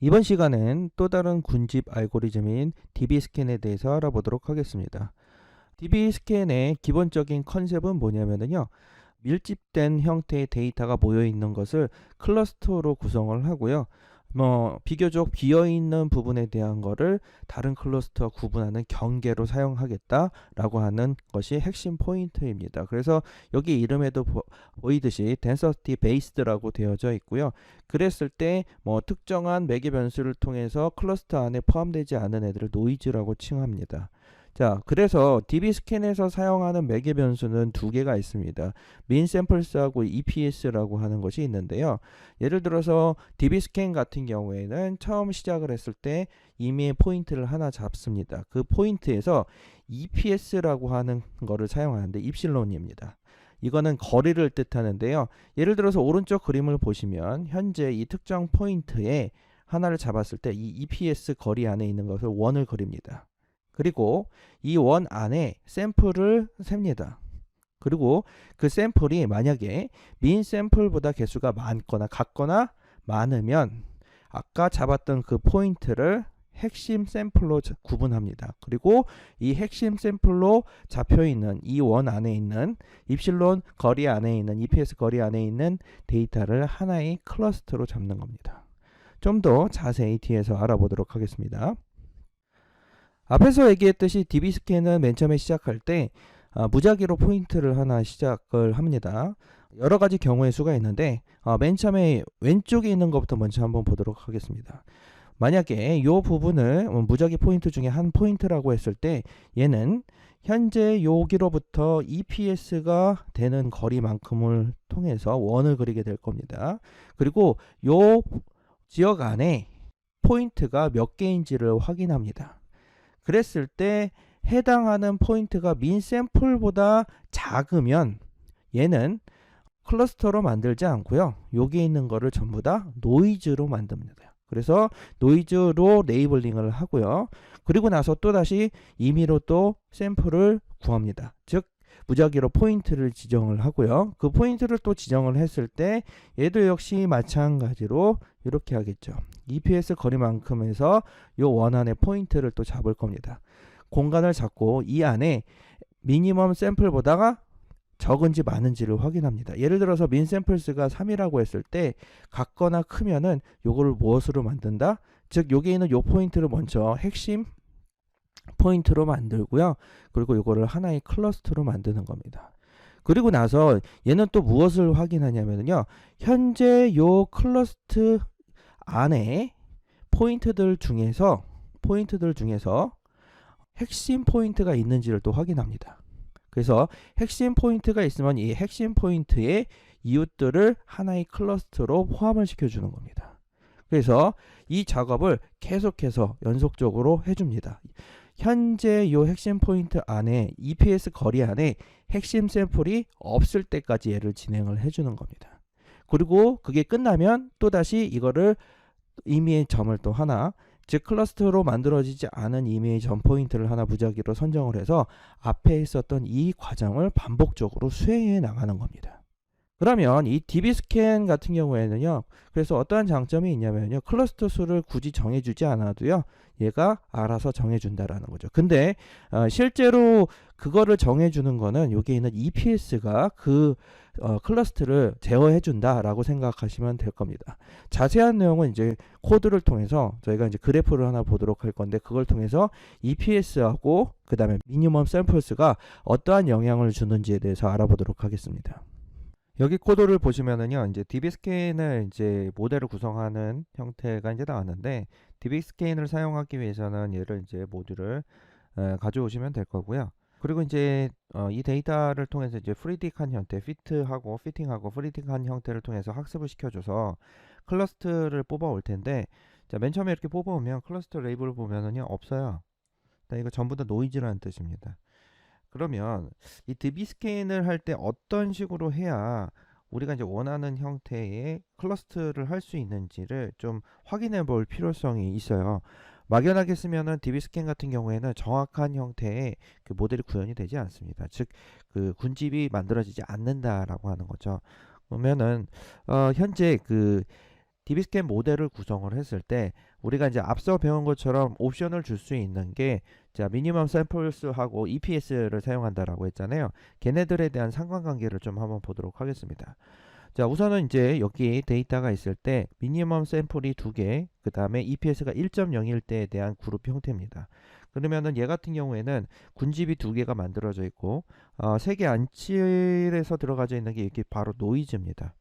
이번 시간엔 또 다른 군집 알고리즘인 DB스캔에 대해서 알아보도록 하겠습니다. DB스캔의 기본적인 컨셉은 뭐냐면요. 밀집된 형태의 데이터가 모여 있는 것을 클러스터로 구성을 하고요. 비교적 비어 있는 부분에 대한 거를 다른 클러스터와 구분하는 경계로 사용하겠다라고 하는 것이 핵심 포인트입니다. 그래서 여기 이름에도 보이듯이 density based라고 되어져 있고요. 그랬을 때 특정한 매개 변수를 통해서 클러스터 안에 포함되지 않은 애들을 노이즈라고 칭합니다. 자, 그래서 DB스캔에서 사용하는 매개 변수는 두 개가 있습니다. 민샘플스하고 EPS라고 하는 것이 있는데요. 예를 들어서 DB스캔 같은 경우에는 처음 시작을 했을 때 이미 포인트를 하나 잡습니다. 그 포인트에서 EPS라고 하는 거를 사용하는데 입실론입니다. 이거는 거리를 뜻하는데요. 예를 들어서 오른쪽 그림을 보시면 현재 이 특정 포인트에 하나를 잡았을 때 이 EPS 거리 안에 있는 것을 원을 그립니다. 그리고 이 원 안에 샘플을 셉니다. 그리고 그 샘플이 만약에 민 샘플보다 개수가 많거나 같거나 많으면 아까 잡았던 그 포인트를 핵심 샘플로 구분합니다. 그리고 이 핵심 샘플로 잡혀있는 이 원 안에 있는 입실론 거리 안에 있는 EPS 거리 안에 있는 데이터를 하나의 클러스터로 잡는 겁니다. 좀 더 자세히 뒤에서 알아보도록 하겠습니다. 앞에서 얘기했듯이 DB스캔은 맨 처음에 시작할 때 무작위로 포인트를 하나 시작을 합니다. 여러 가지 경우의 수가 있는데 맨 처음에 왼쪽에 있는 것부터 먼저 한번 보도록 하겠습니다. 만약에 이 부분을 무작위 포인트 중에 한 포인트라고 했을 때 얘는 현재 여기로부터 EPS가 되는 거리만큼을 통해서 원을 그리게 될 겁니다. 그리고 이 지역 안에 포인트가 몇 개인지를 확인합니다. 그랬을 때 해당하는 포인트가 민 샘플보다 작으면 얘는 클러스터로 만들지 않고요. 여기 있는 거를 전부 다 노이즈로 만듭니다. 그래서 노이즈로 레이블링을 하고요. 그리고 나서 또다시 임의로 또 샘플을 구합니다. 즉 무작위로 포인트를 지정을 하고요. 그 포인트를 또 지정을 했을 때 얘도 역시 마찬가지로 이렇게 하겠죠. EPS 거리만큼에서 이 원안의 포인트를 또 잡을 겁니다. 공간을 잡고 이 안에 미니멈 샘플보다가 적은지 많은지를 확인합니다. 예를 들어서 민 샘플스가 3이라고 했을 때 같거나 크면은 요거를 무엇으로 만든다? 즉 여기 있는 요 포인트를 먼저 핵심 포인트로 만들고요. 그리고 요거를 하나의 클러스터로 만드는 겁니다. 그리고 나서 얘는 또 무엇을 확인하냐면요. 현재 요 클러스터 안에 포인트들 중에서 핵심 포인트가 있는지를 또 확인합니다. 그래서 핵심 포인트가 있으면 이 핵심 포인트의 이웃들을 하나의 클러스터로 포함을 시켜주는 겁니다. 그래서 이 작업을 계속해서 연속적으로 해줍니다. 현재 이 핵심 포인트 안에 EPS 거리 안에 핵심 샘플이 없을 때까지 얘를 진행을 해주는 겁니다. 그리고 그게 끝나면 또다시 이거를 임의의 점을 또 하나, 즉 클러스터로 만들어지지 않은 임의의 점 포인트를 하나 무작위로 선정을 해서 앞에 있었던 이 과정을 반복적으로 수행해 나가는 겁니다. 그러면 이 DB스캔 같은 경우에는요. 그래서 어떠한 장점이 있냐면요. 클러스터 수를 굳이 정해주지 않아도요. 얘가 알아서 정해준다라는 거죠. 근데 실제로 그거를 정해주는 거는 여기 있는 EPS가 그 클러스터를 제어해준다라고 생각하시면 될 겁니다. 자세한 내용은 이제 코드를 통해서 저희가 이제 그래프를 하나 보도록 할 건데 그걸 통해서 EPS하고 그 다음에 미니멈 샘플스가 어떠한 영향을 주는지에 대해서 알아보도록 하겠습니다. 여기 코드를 보시면은요, 이제 DB스캔을 이제 모델을 구성하는 형태가 이제 나왔는데, DB스캔을 사용하기 위해서는 얘를 이제 모듈을 가져오시면 될 거고요. 그리고 이제 이 데이터를 통해서 이제 프리딕한 형태, 피팅하고 프리딕한 형태를 통해서 학습을 시켜줘서 클러스터를 뽑아올 텐데, 자, 맨 처음에 이렇게 뽑아오면 클러스터 레이블을 보면은요, 없어요. 이거 전부 다 노이즈라는 뜻입니다. 그러면 이 DB스캔을 할 때 어떤 식으로 해야 우리가 이제 원하는 형태의 클러스터를 할 수 있는지를 좀 확인해 볼 필요성이 있어요. 막연하게 쓰면은 DB스캔 같은 경우에는 정확한 형태의 그 모델이 구현이 되지 않습니다. 즉, 그 군집이 만들어지지 않는다라고 하는 거죠. 그러면은 현재 그 DB스캔 모델을 구성을 했을 때 우리가 이제 앞서 배운 것처럼 옵션을 줄 수 있는 게 자, 미니멈 샘플스하고 EPS를 사용한다라고 했잖아요. 걔네들에 대한 상관관계를 좀 한번 보도록 하겠습니다. 자, 우선은 이제 여기 데이터가 있을 때 미니멈 샘플이 2개, 그 다음에 EPS가 1.0일 때에 대한 그룹 형태입니다. 그러면은 얘 같은 경우에는 군집이 2개가 만들어져 있고 3개 안칠에서 들어가져 있는 게 이게 바로 노이즈입니다.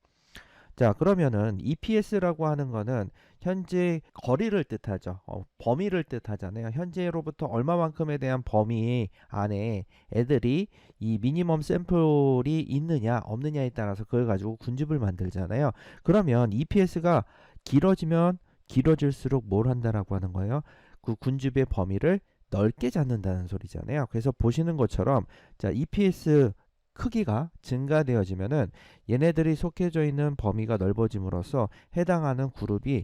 자, 그러면은 EPS라고 하는 거는 현재 거리를 뜻하죠. 범위를 뜻하잖아요. 현재로부터 얼마만큼에 대한 범위 안에 애들이 이 미니멈 샘플이 있느냐 없느냐에 따라서 그걸 가지고 군집을 만들잖아요. 그러면 EPS가 길어지면 길어질수록 뭘 한다라고 하는 거예요? 그 군집의 범위를 넓게 잡는다는 소리잖아요. 그래서 보시는 것처럼 자, EPS 크기가 증가되어지면은 얘네들이 속해져 있는 범위가 넓어짐으로써 해당하는 그룹이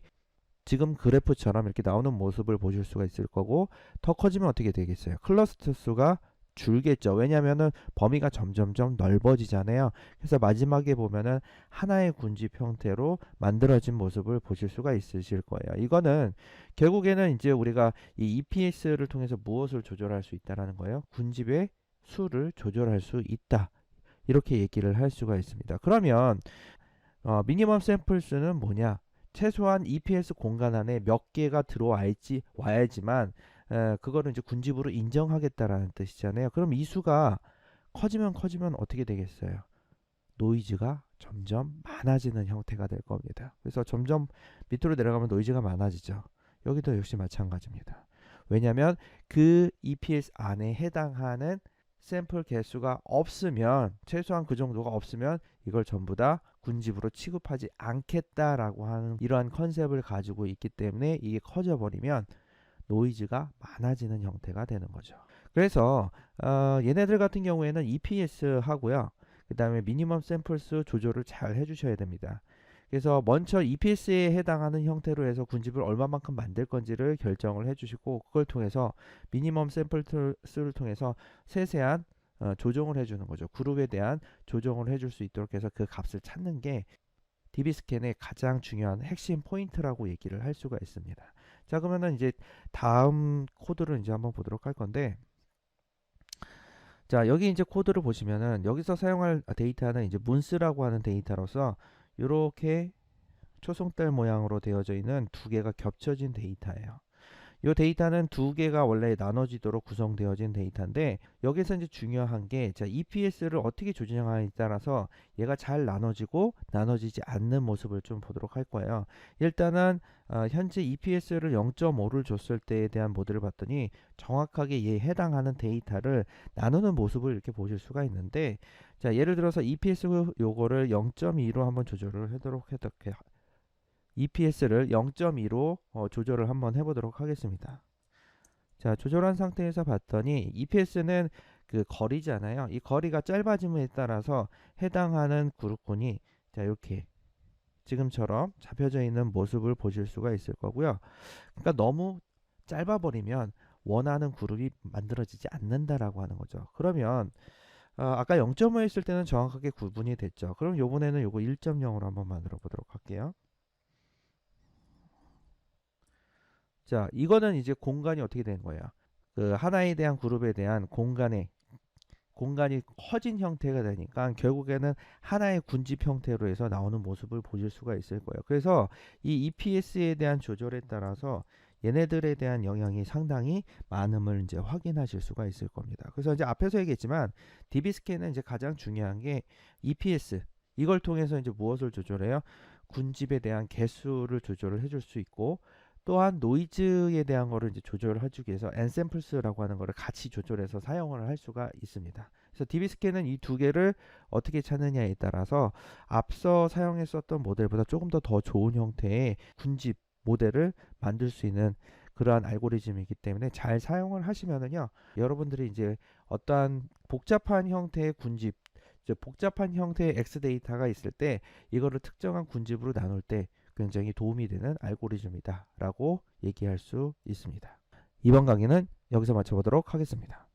지금 그래프처럼 이렇게 나오는 모습을 보실 수가 있을 거고, 더 커지면 어떻게 되겠어요? 클러스터 수가 줄겠죠. 왜냐면은 범위가 점점점 넓어지잖아요. 그래서 마지막에 보면은 하나의 군집 형태로 만들어진 모습을 보실 수가 있으실 거예요. 이거는 결국에는 이제 우리가 이 EPS를 통해서 무엇을 조절할 수 있다라는 거예요? 군집의 수를 조절할 수 있다. 이렇게 얘기를 할 수가 있습니다. 그러면 미니멈 샘플 수는 뭐냐? 최소한 EPS 공간 안에 몇 개가 와야지만 그거를 이제 군집으로 인정하겠다라는 뜻이잖아요. 그럼 이 수가 커지면 어떻게 되겠어요? 노이즈가 점점 많아지는 형태가 될 겁니다. 그래서 점점 밑으로 내려가면 노이즈가 많아지죠. 여기도 역시 마찬가지입니다. 왜냐하면 그 EPS 안에 해당하는 샘플 개수가 없으면, 최소한 그 정도가 없으면 이걸 전부 다 군집으로 취급하지 않겠다라고 하는 이러한 컨셉을 가지고 있기 때문에 이게 커져버리면 노이즈가 많아지는 형태가 되는 거죠. 그래서 얘네들 같은 경우에는 EPS 하고요. 그 다음에 미니멈 샘플수 조절을 잘 해주셔야 됩니다. 그래서 먼저 EPS에 해당하는 형태로 해서 군집을 얼마만큼 만들 건지를 결정을 해주시고, 그걸 통해서 미니멈 샘플 수를 통해서 세세한 조정을 해주는 거죠. 그룹에 대한 조정을 해줄 수 있도록 해서 그 값을 찾는 게 DB스캔의 가장 중요한 핵심 포인트라고 얘기를 할 수가 있습니다. 자, 그러면은 이제 다음 코드를 이제 한번 보도록 할 건데, 자, 여기 이제 코드를 보시면은 여기서 사용할 데이터는 이제 문스라고 하는 데이터로서 이렇게 초승달 모양으로 되어져 있는 2개가 겹쳐진 데이터예요. 이 데이터는 2개가 원래 나눠지도록 구성되어진 데이터인데, 여기서 이제 중요한 게 자, EPS를 어떻게 조정하냐에 따라서 얘가 잘 나눠지고 나눠지지 않는 모습을 좀 보도록 할 거예요. 일단은 현재 EPS를 0.5를 줬을 때에 대한 모델을 봤더니 정확하게 얘에 해당하는 데이터를 나누는 모습을 이렇게 보실 수가 있는데, 자, 예를 들어서 EPS 요거를 0.2로 한번 조절을 하도록 해볼게요. EPS를 0.2로 조절을 한번 해보도록 하겠습니다. 자, 조절한 상태에서 봤더니 EPS는 그 거리잖아요. 이 거리가 짧아짐에 따라서 해당하는 그룹군이 자, 이렇게 지금처럼 잡혀져 있는 모습을 보실 수가 있을 거고요. 그러니까 너무 짧아 버리면 원하는 그룹이 만들어지지 않는다라고 하는 거죠. 그러면 아까 0.5 했을 때는 정확하게 구분이 됐죠. 그럼 요번에는 요거 1.0으로 한번 만들어 보도록 할게요. 자, 이거는 이제 공간이 어떻게 되는 거예요? 그 하나에 대한 그룹에 대한 공간이 커진 형태가 되니까 결국에는 하나의 군집 형태로 해서 나오는 모습을 보실 수가 있을 거예요. 그래서 이 EPS에 대한 조절에 따라서 얘네들에 대한 영향이 상당히 많음을 이제 확인하실 수가 있을 겁니다. 그래서 이제 앞에서 얘기했지만 DB스캔은 이제 가장 중요한 게 EPS, 이걸 통해서 이제 무엇을 조절해요? 군집에 대한 개수를 조절을 해줄 수 있고, 또한 노이즈에 대한 거를 이제 조절을 해주기 위해서 엔샘플스라고 하는 거를 같이 조절해서 사용을 할 수가 있습니다. 그래서 DB스캔은 이 2개를 어떻게 찾느냐에 따라서 앞서 사용했었던 모델보다 조금 더 좋은 형태의 군집 모델을 만들 수 있는 그러한 알고리즘이기 때문에 잘 사용을 하시면은요, 여러분들이 이제 어떠한 복잡한 형태의 군집, 복잡한 형태의 X 데이터가 있을 때 이거를 특정한 군집으로 나눌 때 굉장히 도움이 되는 알고리즘이다 라고 얘기할 수 있습니다. 이번 강의는 여기서 마쳐보도록 하겠습니다.